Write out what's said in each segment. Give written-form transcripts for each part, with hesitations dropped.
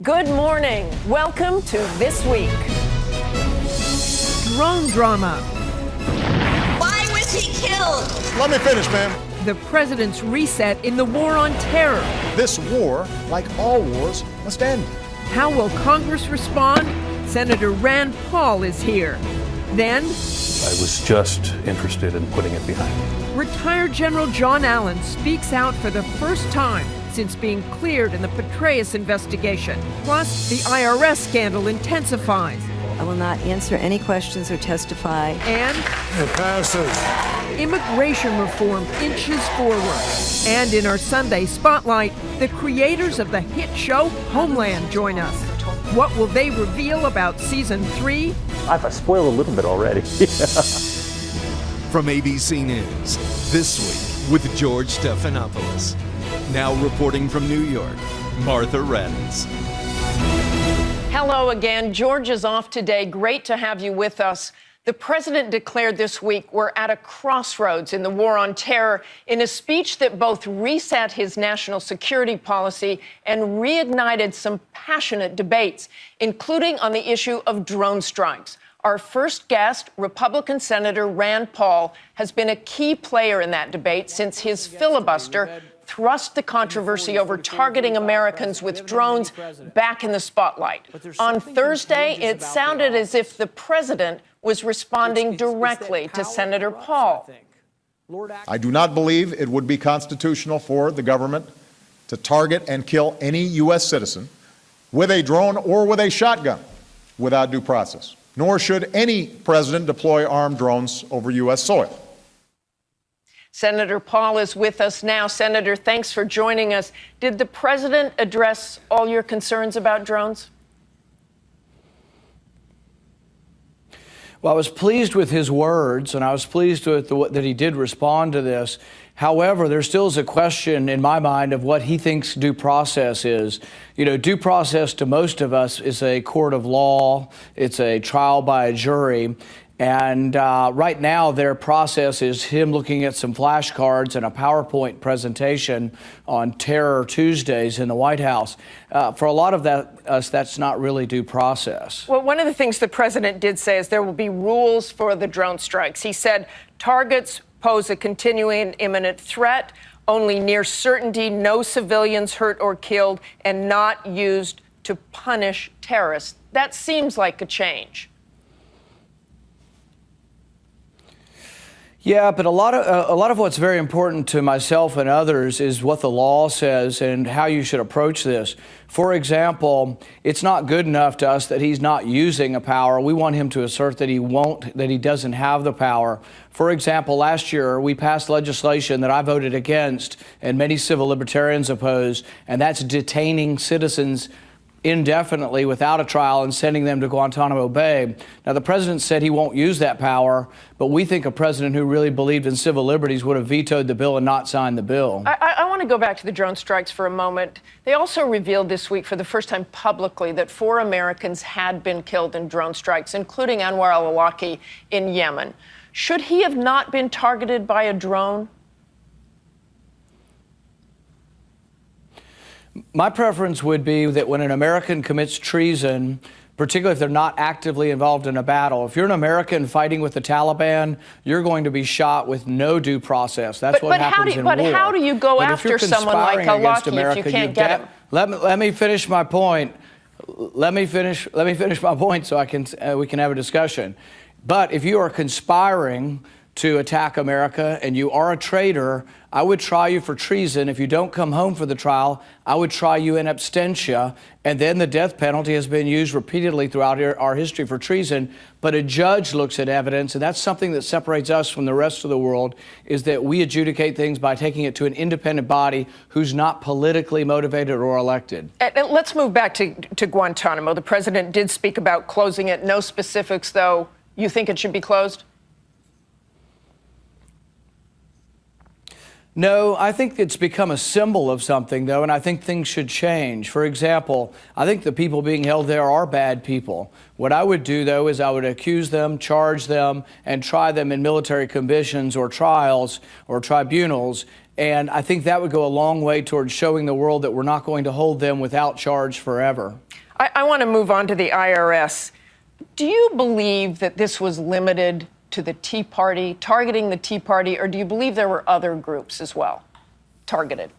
Good morning. Welcome to This Week. Drone drama. Why was he killed? Let me finish, ma'am. The president's reset in the war on terror. This war, like all wars, must end. How will Congress respond? Senator Rand Paul is here. Then, I was just interested in putting it behind me. retired General John Allen speaks out for the first time since being cleared in the Petraeus investigation. Plus, the IRS scandal intensifies. I will not answer any questions or testify. And It passes. immigration reform inches forward. And in our Sunday Spotlight, the creators of the hit show Homeland join us. What will they reveal about season 3? I've spoiled a little bit already. From ABC News, This Week with George Stephanopoulos. Now reporting from New York, Martha Raddatz. Hello again. George is off today. Great to have you with us. The president declared this week we're at a crossroads in the war on terror in a speech that both reset his national security policy and reignited some passionate debates, including on the issue of drone strikes. Our first guest, Republican Senator Rand Paul, has been a key player in that debate since his filibuster thrust the controversy over targeting Americans with drones back in the spotlight. On Thursday, it sounded as if the president was responding directly to Senator Paul. I do not believe it would be constitutional for the government to target and kill any U.S. citizen with a drone or with a shotgun without due process, nor should any president deploy armed drones over U.S. soil. Senator Paul is with us now. Senator, thanks for joining us. Did the president address all your concerns about drones? Well, I was pleased with his words, and I was pleased with that he did respond to this. However, there still is a question in my mind of what he thinks due process is. You know, due process to most of us is a court of law. It's a trial by a jury. And right now, their process is him looking at some flashcards and a PowerPoint presentation on Terror Tuesdays in the White House. For a lot of that's not really due process. Well, one of the things the president did say is there will be rules for the drone strikes. He said targets pose a continuing imminent threat, only near certainty, no civilians hurt or killed, and not used to punish terrorists. That seems like a change. Yeah, but a lot of what's very important to myself and others is what the law says and how you should approach this. For example, it's not good enough to us that he's not using a power. We want him to assert that he doesn't have the power. For example, last year we passed legislation that I voted against and many civil libertarians opposed, and that's detaining citizens indefinitely without a trial and sending them to Guantanamo Bay. Now, the president said he won't use that power, but we think a president who really believed in civil liberties would have vetoed the bill and not signed the bill. I want to go back to the drone strikes for a moment. They also revealed this week for the first time publicly that 4 Americans had been killed in drone strikes, including Anwar al-Awlaki in Yemen. Should he have not been targeted by a drone? My preference would be that when an American commits treason, particularly if they're not actively involved in a battle, if you're an American fighting with the Taliban, you're going to be shot with no due process. That's what happens in war. But how do you go after someone like al-Awlaki if you can't get him? Let me finish my point. Let me finish my point so we can have a discussion. But if you are conspiring to attack America and you are a traitor, I would try you for treason. If you don't come home for the trial, I would try you in absentia. And then the death penalty has been used repeatedly throughout our history for treason. But a judge looks at evidence, and that's something that separates us from the rest of the world, is that we adjudicate things by taking it to an independent body who's not politically motivated or elected. Let's move back to Guantanamo. The president did speak about closing it. No specifics, though. You think it should be closed? No, I think it's become a symbol of something, though, and I think things should change. For example, I think the people being held there are bad people. What I would do, though, is I would accuse them, charge them, and try them in military commissions or trials or tribunals. And I think that would go a long way towards showing the world that we're not going to hold them without charge forever. I want to move on to the IRS. Do you believe that this was limited to the Tea Party, targeting the Tea Party, or do you believe there were other groups as well targeted?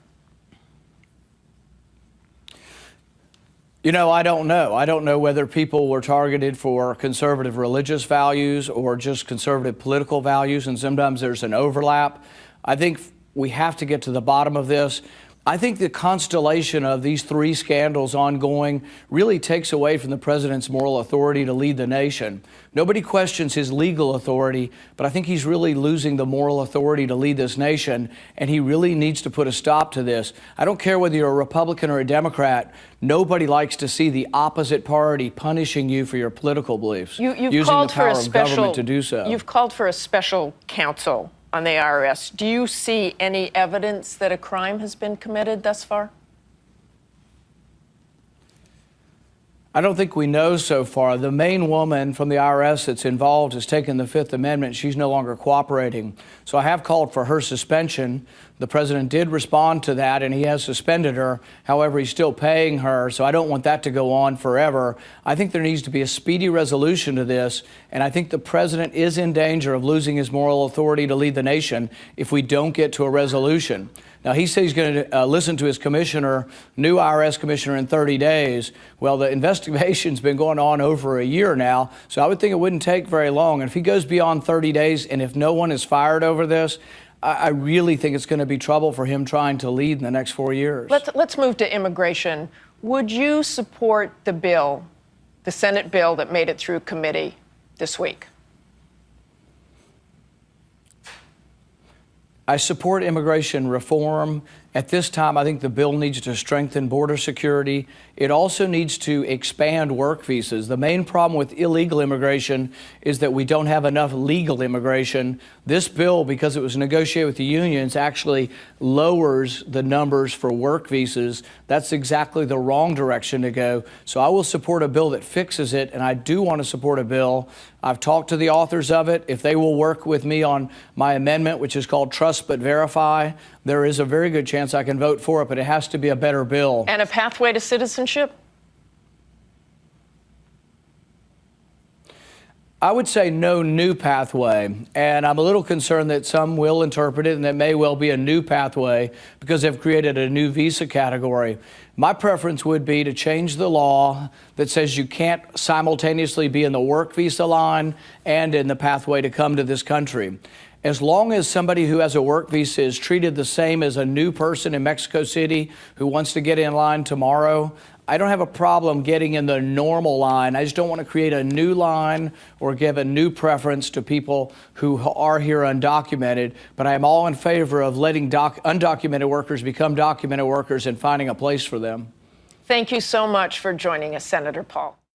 You know, I don't know. I don't know whether people were targeted for conservative religious values or just conservative political values, and sometimes there's an overlap. I think we have to get to the bottom of this. I think the constellation of these three scandals ongoing really takes away from the president's moral authority to lead the nation. Nobody questions his legal authority, but I think he's really losing the moral authority to lead this nation, and he really needs to put a stop to this. I don't care whether you're a Republican or a Democrat. Nobody likes to see the opposite party punishing you for your political beliefs, You've using called the power for a of government to do so. You've called for a special counsel on the IRS. Do you see any evidence that a crime has been committed thus far? I don't think we know so far. The main woman from the IRS that's involved has taken the Fifth Amendment. She's no longer cooperating. So I have called for her suspension. The president did respond to that, and he has suspended her. However, he's still paying her, so I don't want that to go on forever. I think there needs to be a speedy resolution to this, and I think the president is in danger of losing his moral authority to lead the nation if we don't get to a resolution. Now, he says he's going to listen to his commissioner, new IRS commissioner, in 30 days. Well, the investigation's been going on over a year now, so I would think it wouldn't take very long. And if he goes beyond 30 days and if no one is fired over this, I really think it's going to be trouble for him trying to lead in the next 4 years. Let's move to immigration. Would you support the bill, the Senate bill that made it through committee this week? I support immigration reform. At this time, I think the bill needs to strengthen border security. It also needs to expand work visas. The main problem with illegal immigration is that we don't have enough legal immigration. This bill, because it was negotiated with the unions, actually lowers the numbers for work visas. That's exactly the wrong direction to go. So I will support a bill that fixes it, and I do want to support a bill. I've talked to the authors of it. If they will work with me on my amendment, which is called Trust But Verify, there is a very good chance I can vote for it, but it has to be a better bill. And a pathway to citizenship? I would say no new pathway, and I'm a little concerned that some will interpret it and that may well be a new pathway because they've created a new visa category. My preference would be to change the law that says you can't simultaneously be in the work visa line and in the pathway to come to this country. As long as somebody who has a work visa is treated the same as a new person in Mexico City who wants to get in line tomorrow, I don't have a problem getting in the normal line. I just don't want to create a new line or give a new preference to people who are here undocumented. But I am all in favor of letting undocumented workers become documented workers and finding a place for them. Thank you so much for joining us, Senator Paul.